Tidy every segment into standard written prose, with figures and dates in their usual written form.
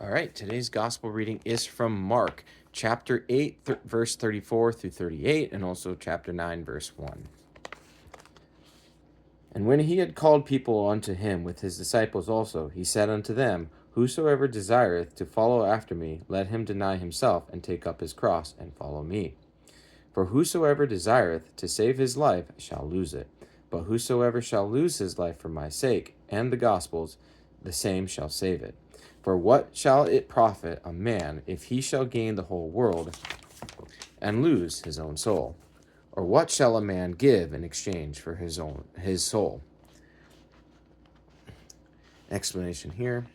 All right, today's gospel reading is from Mark, chapter 8, verse 34 through 38, and also chapter 9, verse 1. And when he had called people unto him with his disciples also, he said unto them, Whosoever desireth to follow after me, let him deny himself, and take up his cross, and follow me. For whosoever desireth to save his life shall lose it. But whosoever shall lose his life for my sake and the gospel's, the same shall save it. For what shall it profit a man if he shall gain the whole world and lose his own soul? Or what shall a man give in exchange for his soul? Explanation here.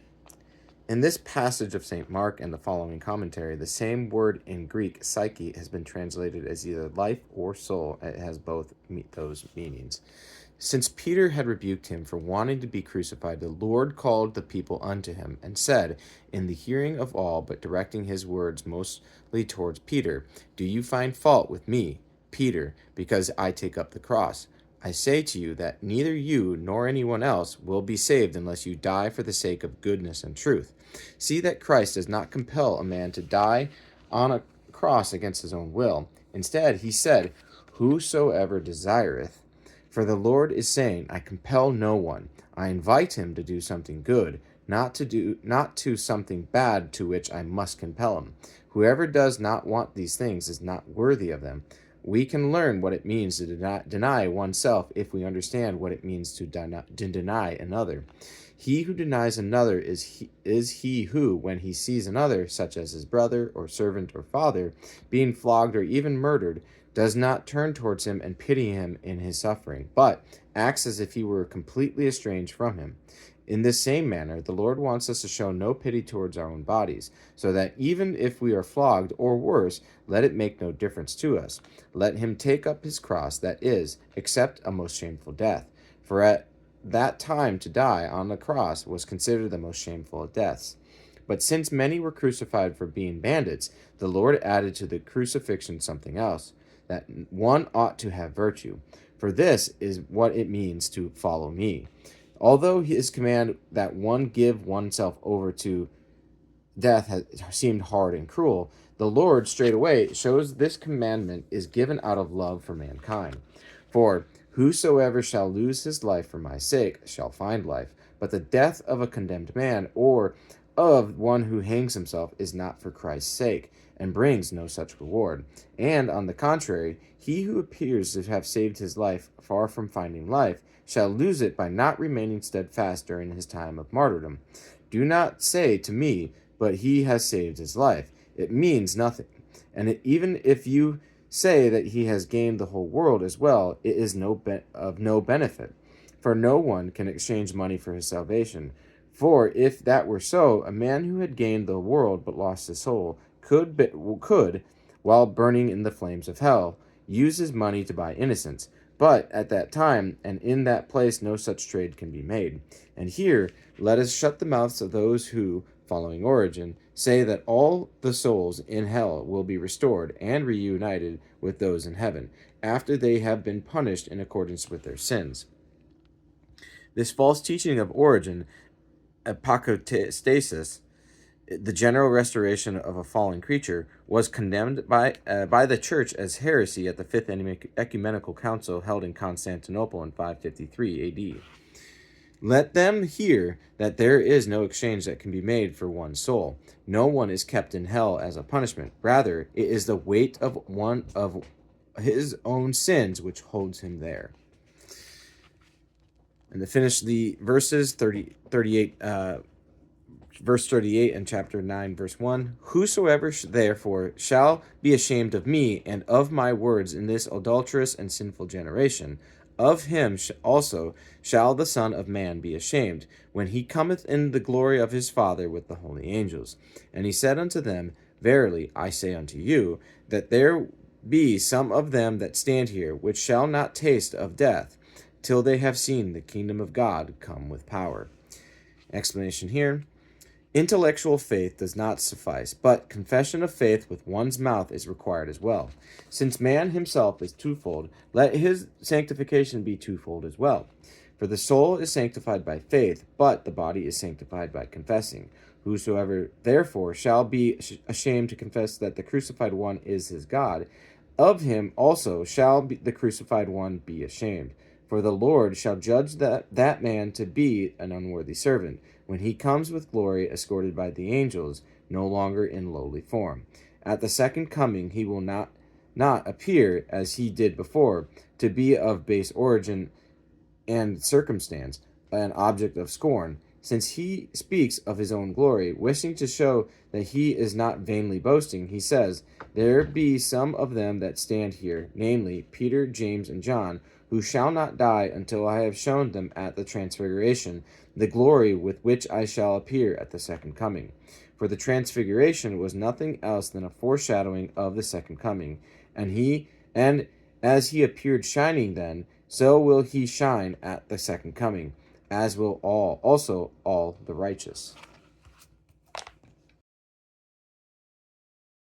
In this passage of St. Mark and the following commentary, the same word in Greek, psyche, has been translated as either life or soul. It has both those meanings. Since Peter had rebuked him for wanting to be crucified, the Lord called the people unto him, and said, in the hearing of all, but directing his words mostly towards Peter, Do you find fault with me, Peter, because I take up the cross? I say to you that neither you nor anyone else will be saved unless you die for the sake of goodness and truth. See that Christ does not compel a man to die on a cross against his own will. Instead, he said, Whosoever desireth. For the Lord is saying, I compel no one. I invite him to do something good, not to something bad to which I must compel him. Whoever does not want these things is not worthy of them. We can learn what it means to deny oneself if we understand what it means to deny another. He who denies another is he who, when he sees another, such as his brother or servant or father, being flogged or even murdered, does not turn towards him and pity him in his suffering, but acts as if he were completely estranged from him. In this same manner, the Lord wants us to show no pity towards our own bodies, so that even if we are flogged, or worse, let it make no difference to us. Let him take up his cross, that is, accept a most shameful death. For at that time to die on the cross was considered the most shameful of deaths. But since many were crucified for being bandits, the Lord added to the crucifixion something else, that one ought to have virtue. For this is what it means to follow me. Although his command that one give oneself over to death has seemed hard and cruel, the Lord straightway shows this commandment is given out of love for mankind. For whosoever shall lose his life for my sake shall find life, but the death of a condemned man or of one who hangs himself is not for Christ's sake, and brings no such reward. And on the contrary, he who appears to have saved his life far from finding life shall lose it by not remaining steadfast during his time of martyrdom. Do not say to me, but he has saved his life. It means nothing. And even if you say that he has gained the whole world as well, it is of no benefit. For no one can exchange money for his salvation. For if that were so, a man who had gained the world but lost his soul could, while burning in the flames of hell, use his money to buy innocence. But at that time and in that place no such trade can be made. And here let us shut the mouths of those who, following Origen, say that all the souls in hell will be restored and reunited with those in heaven, after they have been punished in accordance with their sins. This false teaching of Origen, apostasis, the general restoration of a fallen creature, was condemned by the Church as heresy at the Fifth Ecumenical Council held in Constantinople in 553 A.D. Let them hear that there is no exchange that can be made for one's soul. No one is kept in hell as a punishment. Rather, it is the weight of one of his own sins which holds him there. And to finish the verses, 38 verse 38 and chapter 9, verse 1, Whosoever therefore shall be ashamed of me and of my words in this adulterous and sinful generation, of him also shall the Son of Man be ashamed, when he cometh in the glory of his Father with the holy angels. And he said unto them, Verily I say unto you, that there be some of them that stand here, which shall not taste of death, till they have seen the kingdom of God come with power. Explanation here. Intellectual faith does not suffice, but confession of faith with one's mouth is required as well. Since man himself is twofold, let his sanctification be twofold as well. For the soul is sanctified by faith, but the body is sanctified by confessing. Whosoever therefore shall be ashamed to confess that the crucified one is his God, of him also shall the crucified one be ashamed. For the Lord shall judge that man to be an unworthy servant, when he comes with glory escorted by the angels, no longer in lowly form. At the second coming he will not appear as he did before, to be of base origin and circumstance, an object of scorn, since he speaks of his own glory, wishing to show that he is not vainly boasting. He says, There be some of them that stand here, namely Peter, James, and John, who shall not die until I have shown them at the transfiguration the glory with which I shall appear at the second coming. For the transfiguration was nothing else than a foreshadowing of the second coming, and as he appeared shining then, so will he shine at the second coming, as will also all the righteous.